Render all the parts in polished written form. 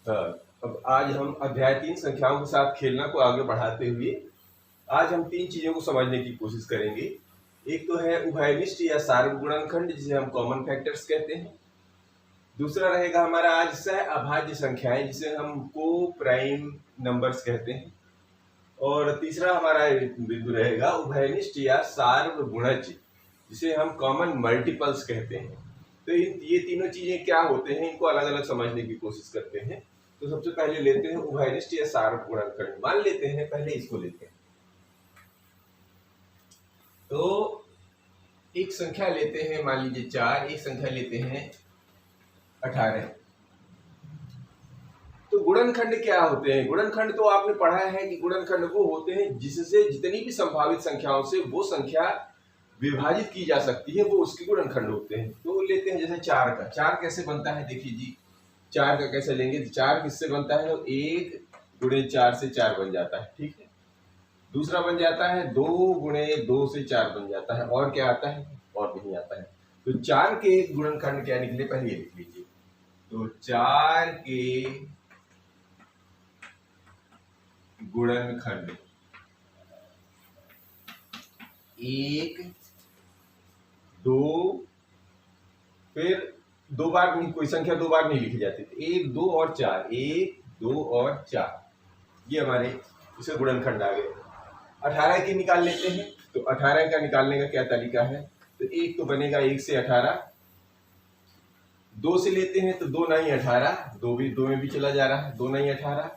हाँ, अब आज हम अध्याय 3 संख्याओं के साथ खेलना को आगे बढ़ाते हुए आज हम 3 चीजों को समझने की कोशिश करेंगे। एक तो है उभयनिष्ठ या सार्वगुणनखंड, जिसे हम कॉमन फैक्टर्स कहते हैं। दूसरा रहेगा हमारा आज सह अभाज्य संख्याएं, जिसे हम को प्राइम नंबर्स कहते हैं। और तीसरा हमारा बिंदु रहेगा उभयनिष्ठ या सार्वगुणज, जिसे हम कॉमन मल्टीपल्स कहते हैं। तो ये तीनों चीजें क्या होते हैं, इनको अलग अलग समझने की कोशिश करते हैं। तो सबसे पहले लेते हैं उभयनिष्ठ या सार्वगुणनखंड। मान लेते हैं, पहले इसको लेते हैं। तो एक संख्या लेते हैं, मान लीजिए 4, एक संख्या लेते हैं 18। तो गुणनखंड क्या होते हैं? गुणनखंड तो आपने पढ़ा है कि गुणनखंड वो होते हैं जिससे जितनी भी संभावित संख्याओं से वो संख्या विभाजित की जा सकती है, वो उसके गुणनखंड होते हैं। तो लेते हैं जैसे 4 का। 4 कैसे बनता है, देखिए जी। 4 का कैसे लेंगे? 4 किससे बनता है? 1 गुणे 4 से 4 बन जाता है, ठीक है। दूसरा बन जाता है 2 गुणे 2 से 4 बन जाता है। और क्या आता है? और नहीं आता है। तो 4 के गुणनखंड क्या निकले, पहले ये लिख लीजिए। तो 4 के गुणनखंड 1 2, फिर 2 बार नहीं, कोई संख्या 2 बार नहीं लिखी जाती। 1 2 और 4, 1 2 और 4, ये हमारे इसे गुणनखंड आ गए। 18 की निकाल लेते हैं। तो 18 का निकालने का क्या तरीका है? तो एक तो बनेगा 1 से 18, 2 से लेते हैं तो 2 नहीं 18, 2 में भी चला जा रहा है, 2 नहीं 18।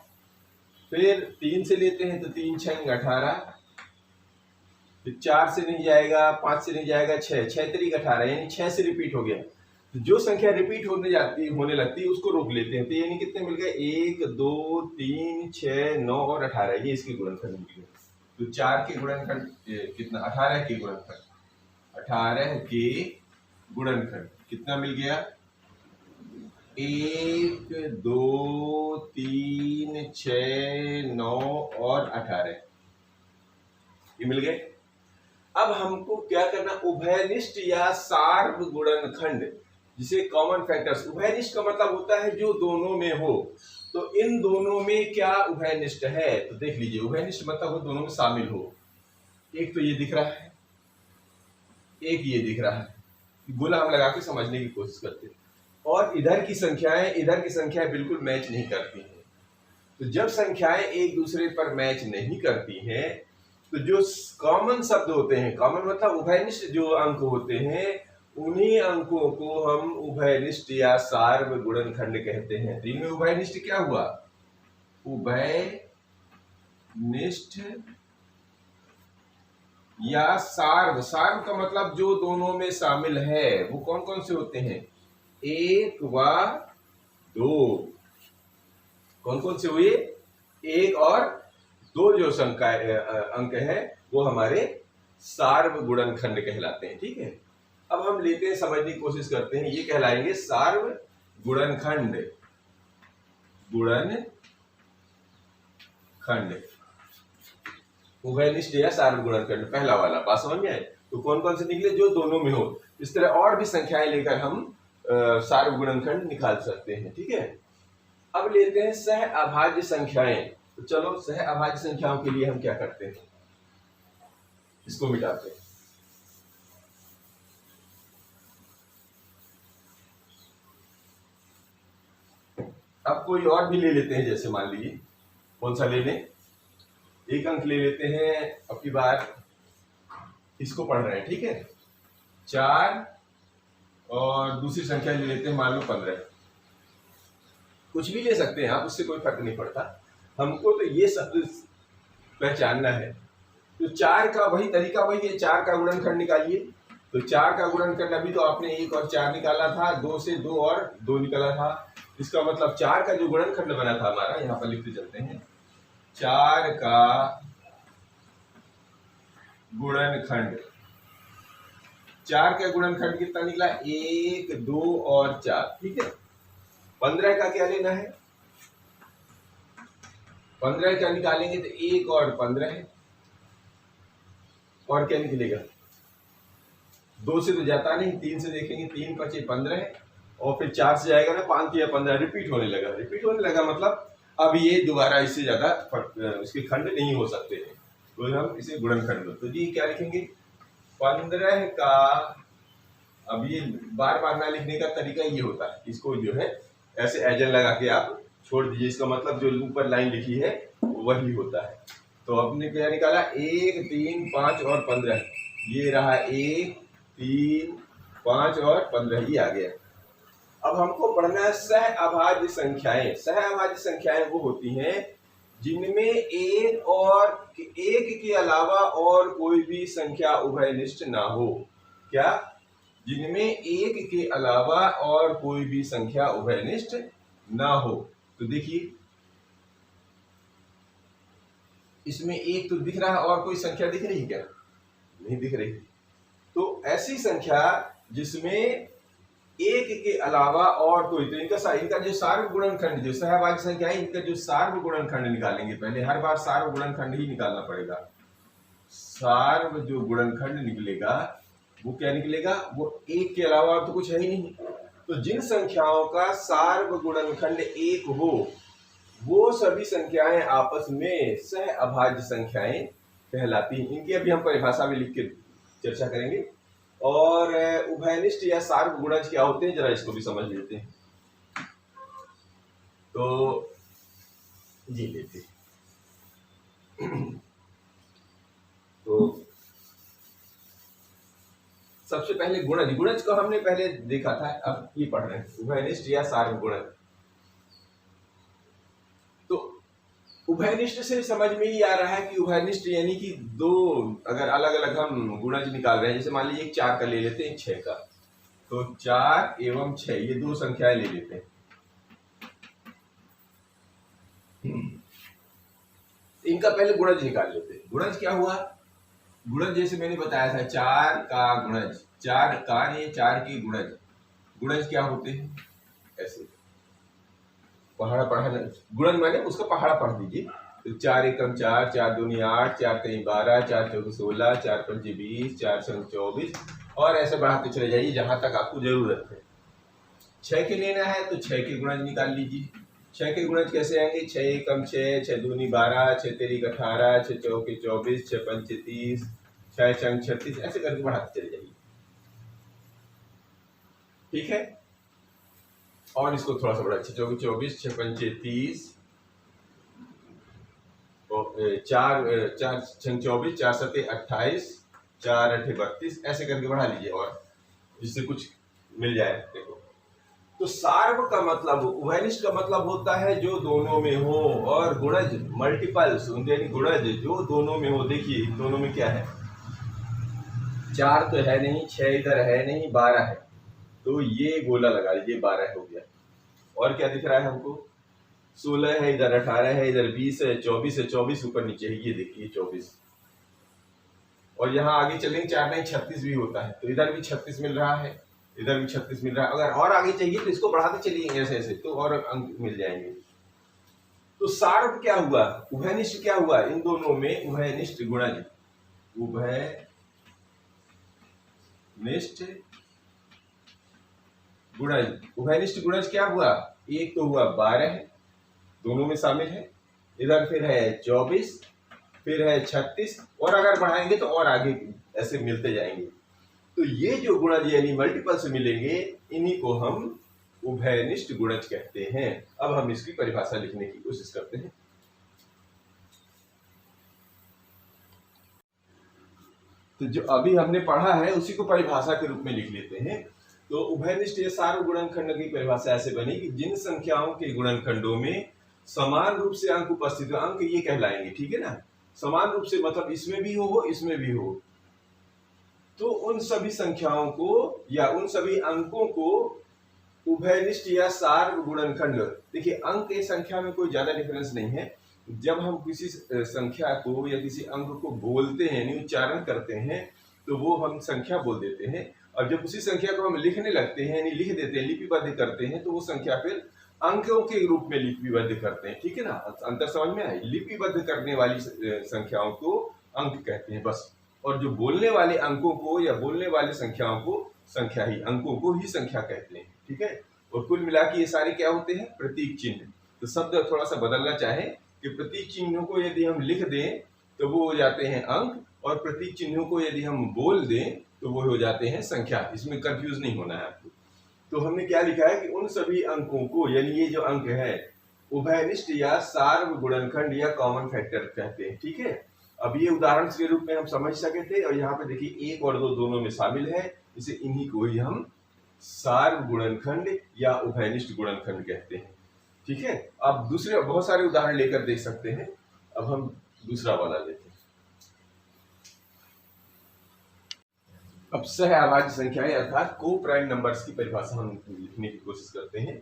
फिर 3 से लेते हैं तो 3 6 18, फिर 4 से नहीं जाएगा, 5 से नहीं जाएगा, 6 6 तरीक 18, यानी 6 से रिपीट हो गया। तो जो संख्या रिपीट होने लगती है उसको रोक लेते हैं। तो यानी कितने मिल गए? 1 2 3 6 9 और 18, ये इसके गुणनखंड मिल गए। तो 4 के गुणनखंड कितना? 18 के गुणनखंड, 18 के गुणनखंड कितना मिल गया? 1 2 3 6 9 और 18, ये मिल गए। अब हमको क्या करना? उभयनिष्ठ या सार्वगुणनखंड, जिसे कॉमन फैक्टर्स। उभयनिष्ठ का मतलब होता है जो दोनों में हो। तो इन दोनों में क्या उभयनिष्ठ है? तो देख लीजिए, उभयनिष्ठ मतलब वो दोनों में शामिल हो। एक तो ये दिख रहा है, एक ये दिख रहा है। गोला हम लगा के समझने की कोशिश करते हैं। और इधर की संख्याएं बिल्कुल मैच नहीं करती हैं। तो जब संख्याएं एक दूसरे पर मैच नहीं करती हैं, तो जो कॉमन शब्द होते हैं, कॉमन मतलब उभयनिष्ठ जो अंक होते हैं, उन्हीं अंकों को हम उभयनिष्ठ या सार्वगुणनखंड कहते हैं। तो इनमें उभयनिष्ठ क्या हुआ? उभयनिष्ठ या सार्व। सार्व का मतलब जो दोनों में शामिल है। वो कौन कौन से होते हैं? 1 व 2। कौन कौन से हुए? 1 और 2 जो अंक है वो हमारे सार्वगुणनखंड कहलाते हैं, ठीक है। अब हम लेते हैं, समझने की कोशिश करते हैं। ये कहलाएंगे सार्वगुणनखंड। गुणनखंड उभयनिष्ठ या सार्वगुणनखंड, पहला वाला बात समझ में आए? तो कौन कौन से निकले? जो दोनों में हो। इस तरह और भी संख्याएं लेकर हम सार्वगुणनखंड निकाल सकते हैं, ठीक है। अब लेते हैं सह अभाज्य संख्याएं। तो चलो, सह अभाज्य संख्याओं के लिए हम क्या करते हैं? इसको मिटाते हैं। अब कोई और भी ले लेते हैं, जैसे मान लीजिए, कौन सा ले लें? एक अंक ले लेते हैं, अब की बार इसको पढ़ रहे हैं, ठीक है। 4 और दूसरी संख्या ले लेते हैं, मान लो 15। कुछ भी ले सकते हैं आप, उससे कोई फर्क नहीं पड़ता। हमको तो ये शब्द पहचानना है। तो 4 का वही तरीका वही है, 4 का गुणनखंड निकालिए। तो 4 का गुणनखंड अभी तो आपने 1 और 4 निकाला था, 2 से 2 और 2 निकाला था। इसका मतलब 4 का जो गुणनखंड बना था हमारा, यहाँ पर लिखते चलते हैं। 4 का गुणनखंड, 4 का गुणनखंड कितना निकला? 1 2 और 4, ठीक है। 15 का क्या लेना है? 15 का निकालेंगे तो 1 और 15 है। और क्या निकलेगा? 2 से तो जाता नहीं, 3 से देखेंगे, 3 5 15 है। और फिर 4 से जाएगा ना 5 या 15, रिपीट होने लगा मतलब अब ये दोबारा इससे ज्यादा उसके खंड नहीं हो सकते हैं, तो हम इसे गुणनखंड। तो जी क्या लिखेंगे 15 का, अब ये बार बार ना लिखने का तरीका ये होता है, इसको जो है ऐसे एजन लगा के आप छोड़ दीजिए, इसका मतलब जो ऊपर लाइन लिखी है वही होता है। तो आपने क्या निकाला 1, 3, 5 और 15, ये रहा 1, 3, 5 और 15, ये आ गया। अब हमको पढ़ना है सह अभाज्य संख्याएं। सह अभाज्य संख्याएं वो होती हैं जिनमें एक के अलावा और कोई भी संख्या उभयनिष्ठ ना हो। क्या? जिनमें एक के अलावा और कोई भी संख्या उभयनिष्ठ ना हो। तो देखिए इसमें एक तो दिख रहा है, और कोई संख्या दिख रही है क्या? नहीं दिख रही। तो ऐसी संख्या जिसमें एक के अलावा और कोई, तो इनका जो सार्वगुणनखंड, जो सहभाज्य संख्या है, इनका जो सार्वगुणनखंड निकालेंगे, पहले हर बार सार्वगुणनखंड ही निकालना पड़ेगा। सार्व जो गुणनखंड निकलेगा वो क्या निकलेगा? वो एक के अलावा तो कुछ है ही नहीं। तो जिन संख्याओं का सार्वगुणनखंड एक हो वो सभी संख्याएं आपस में सह अभाज्य संख्याएं कहलाती हैं। इनकी अभी हम परिभाषा में लिख के चर्चा करेंगे। और उभयनिष्ठ या सार्वगुणज क्या होते हैं, जरा इसको भी समझ लेते हैं। तो जी लेते तो सबसे पहले गुणज को हमने पहले देखा था, अब ये पढ़ रहे हैं उभयनिष्ठ या सार्वगुणज। तो उभयनिष्ठ से समझ में ही आ रहा है कि उभयनिष्ठ यानी कि दो, अगर अलग अलग हम गुणज निकाल रहे हैं, जैसे मान लीजिए 4 का ले लेते हैं 6 का, तो 4 एवं 6 ये दो संख्याएं ले लेते हैं। इनका पहले गुणज निकाल लेते हैं। गुणज क्या हुआ? गुणज जैसे मैंने बताया था 4 का गुणज, 4 का ये 4 की गुणज, गुणज क्या होते हैं? ऐसे पहाड़ा पढ़ा, गुणन माने उसका पहाड़ा पढ़ दीजिए। तो 4 एकम 4, 4 दूनी 8, 4 तीन 12, 4 चौके 16, 4 पंचे 20, 4 संग 24, और ऐसे बढ़ाते चले जाइए जहां तक आपको जरूरत है। 6 के लेना है तो 6 के गुणज निकाल लीजिए। 6 के गुणज कैसे आएंगे? 6 एकम 6, 6 दूनी 12, 6 तेरी 18, 6 चौके 24, 6 पंचे 30, 6 संग 36, ऐसे करके बढ़ाते चले जाइए। ठीक है, और इसको थोड़ा सा बढ़ा, 6 चौके 24, 6 पंचे 30, 4 छंग 24, 4 सते 28, 4 अठे 32, ऐसे करके बढ़ा लीजिए और जिससे कुछ मिल जाए। देखो तो सार्व का मतलब, उभयनिष्ठ का मतलब होता है जो दोनों में हो, और गुणज मल्टीपल्स यानी गुणज जो दोनों में हो। देखिए इन दोनों में क्या है, 4 तो है नहीं, 6 इधर है नहीं, 12 है, तो ये गोला लगा लीजिए 12 हो गया। और क्या दिख रहा है हमको? 16 है इधर, 18 है इधर, 20 है, 24 है, 24 ऊपर नीचे है, ये देखिए 24। और यहाँ आगे चलेंगे 4 नहीं 36 भी होता है, तो इधर भी 36 मिल रहा है, इधर भी 36 मिल रहा है। अगर और आगे चाहिए तो इसको बढ़ाते चलिए ऐसे ऐसे, तो और अंक मिल जाएंगे। तो सार्व क्या हुआ? उभयनिष्ठ क्या हुआ? इन दोनों में उभयनिष्ठ गुणज, उभयनिष्ठ गुणज, उभयनिष्ठ गुणज क्या हुआ? एक तो हुआ 12 दोनों में शामिल है, इधर फिर है 24, फिर है 36, और अगर बढ़ाएंगे तो और आगे ऐसे मिलते जाएंगे। तो ये जो गुणज यानी मल्टीपल से मिलेंगे, इन्हीं को हम उभयनिष्ठ गुणज कहते हैं। अब हम इसकी परिभाषा लिखने की कोशिश करते हैं। तो जो अभी हमने पढ़ा है उसी को परिभाषा के रूप में लिख लेते हैं। तो उभयनिष्ठ या सार्वगुणनखंड की परिभाषा ऐसे बनी कि जिन संख्याओं के गुणनखंडों में समान रूप से अंक उपस्थित हो, अंक ये कहलाएंगे, ठीक है ना, समान रूप से मतलब इसमें भी हो इसमें भी हो, तो उन सभी संख्याओं को या उन सभी अंकों को उभयनिष्ठ या सार्वगुणनखंड। देखिए अंक की संख्या में कोई ज्यादा डिफरेंस नहीं है। जब हम किसी संख्या को या किसी अंक को बोलते हैं यानी उच्चारण करते हैं तो वो हम संख्या बोल देते हैं, और जब उसी संख्या को हम लिखने लगते हैं यानी लिख देते हैं, लिपिबद्ध करते हैं, तो वो संख्या फिर अंकों के रूप में लिपिबद्ध करते हैं। ठीक है ना, अंतर समझ में आए? लिपिबद्ध करने वाली संख्याओं को अंक कहते हैं बस, और जो बोलने वाले अंकों को या बोलने वाली संख्याओं को संख्या ही, अंकों को ही संख्या कहते हैं। ठीक है। और कुल मिला के ये सारे क्या होते हैं, प्रतीक चिन्ह। तो शब्द थोड़ा सा बदलना चाहे कि प्रतीक चिन्हों को यदि हम लिख दें तो वो हो जाते हैं अंक, और प्रतीक चिन्हों को यदि हम बोल दें तो वो हो जाते हैं संख्या। इसमें कंफ्यूज नहीं होना है आपको। तो हमने क्या लिखा है कि उन सभी अंकों को, यानी ये जो अंक है, उभयनिष्ठ या सार्व गुणनखंड या कॉमन फैक्टर कहते हैं। ठीक है। अब ये उदाहरण के रूप में हम समझ सके थे, और यहाँ पे देखिए 1 और 2 दोनों में शामिल है, इसे इन्हीं को ही हम सार्व गुणनखंड या उभयनिष्ठ गुणनखंड कहते हैं। ठीक है। अब दूसरे बहुत सारे उदाहरण लेकर देख सकते हैं। अब हम दूसरा वाला लेते हैं। अब सहअभाज्य संख्याएं अर्थात को प्राइम नंबर्स की परिभाषा हम लिखने की कोशिश करते हैं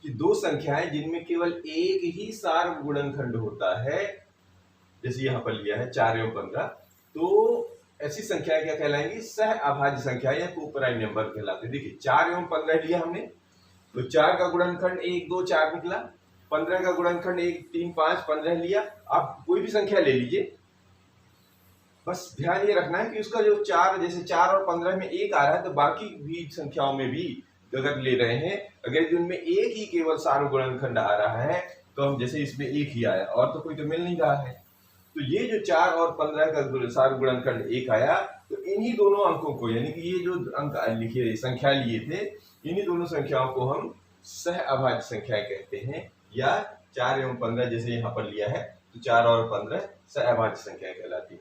कि दो संख्याएं जिनमें केवल एक ही सार्व गुणनखंड होता है, जैसे यहाँ पर लिया है 4 एवं 15, तो ऐसी संख्याएं क्या कहलाएंगी, सहअभाज्य संख्या या को प्राइम नंबर कहलाते हैं। देखिए 4 एवं 15 लिया हमने, तो 4 का गुणनखंड 1 2 4 निकला, 15 का गुणनखंड 1 3 5 15 लिया। आप कोई भी संख्या ले लीजिए, बस ध्यान ये रखना है कि उसका जो 4, जैसे 4 और 15 में 1 आ रहा है, तो बाकी भी संख्याओं में भी अगर ले रहे हैं, अगर उनमें एक ही केवल सार्व गुणनखंड आ रहा है, तो हम जैसे इसमें एक ही आया और तो कोई तो मिल नहीं रहा है, तो ये जो 4 और 15 का सार्व गुणनखंड 1 आया, तो इन्हीं दोनों अंकों को, यानी कि ये जो अंक लिखे संख्या लिए थे, इन्हीं दोनों संख्याओं को हम सहअभाज्य संख्याएं कहते हैं, या 4 एवं 15 जैसे यहाँ पर लिया है, तो 4 और 15 सहअभाज्य संख्याएं कहलाती है।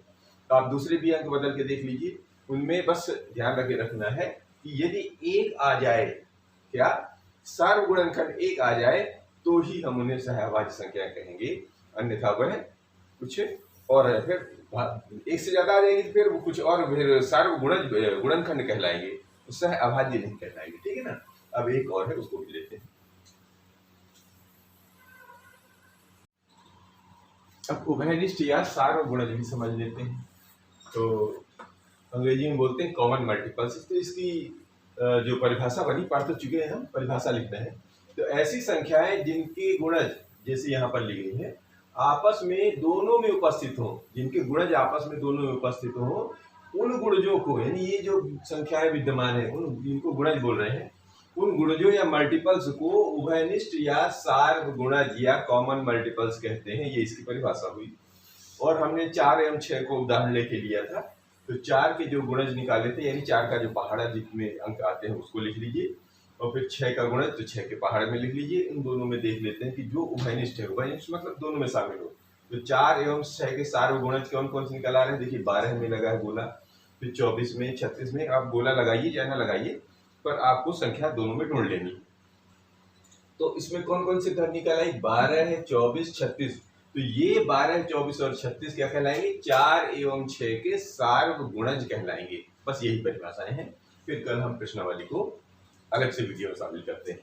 तो आप दूसरे भी अंक बदल के देख लीजिए, उनमें बस ध्यान रखे रखना है कि यदि 1 आ जाए, क्या सार्व गुणनखंड 1 आ जाए, तो ही हम उन्हें सहअभाज्य संख्या कहेंगे, अन्यथा वह कुछ और है, फिर 1 से ज्यादा आ जाएंगे तो फिर वो कुछ और, फिर सार्व गुणनखंड कहलाएंगे, तो सहअभाज्य नहीं कहलाएंगे। ठीक है ना। अब एक और है, उसको भी लेते हैं। अब उभयनिष्ठ या सार्व गुणज भी समझ लेते हैं। तो अंग्रेजी में बोलते हैं कॉमन मल्टीपल्स। तो इसकी जो परिभाषा बनी, पढ़ तो चुके हैं हम, परिभाषा लिखना है। तो ऐसी संख्याएं जिनके गुणज, जैसे यहाँ पर ली गई है, आपस में दोनों में उपस्थित हो, जिनके गुणज आपस में दोनों में उपस्थित हो, उन गुणजों को, यानी ये जो संख्याएं विद्यमान है, उन जिनको गुणज बोल रहे हैं, उन गुणजों या मल्टीपल्स को उभयनिष्ठ या सार्व गुणज या कॉमन मल्टीपल्स कहते हैं। ये इसकी परिभाषा हुई। और हमने 4 एवं 6 को उदाहरण लेके लिया था। तो 4 के जो गुणज निकाले थे, यानी 4 का जो पहाड़ा जिसमें अंक आते हैं उसको लिख लीजिए, और फिर 6 का गुणज तो 6 के पहाड़ में लिख लीजिए। इन दोनों में देख लेते हैं कि जो उभयनिष्ठ है, उभयनिष्ठ मतलब दोनों में शामिल हो। तो 4 एवं 6 के सार्व गुणज कौन कौन से निकल आ रहे हैं, देखिए 12 में लगा है गोला, फिर 24 में, 36 में। आप गोला लगाइए या ना लगाइए, पर आपको संख्या दोनों में ढूंढ लेनी। तो इसमें कौन कौन से घर निकल आई, 12 है, 24, 36। तो ये 12, 24 और 36 क्या कहलाएंगे, 4 एवं 6 के सार्व गुणज कहलाएंगे। बस यही परिभाषाएं हैं। फिर कल हम प्रश्नावली को अलग से वीडियो में शामिल करते हैं।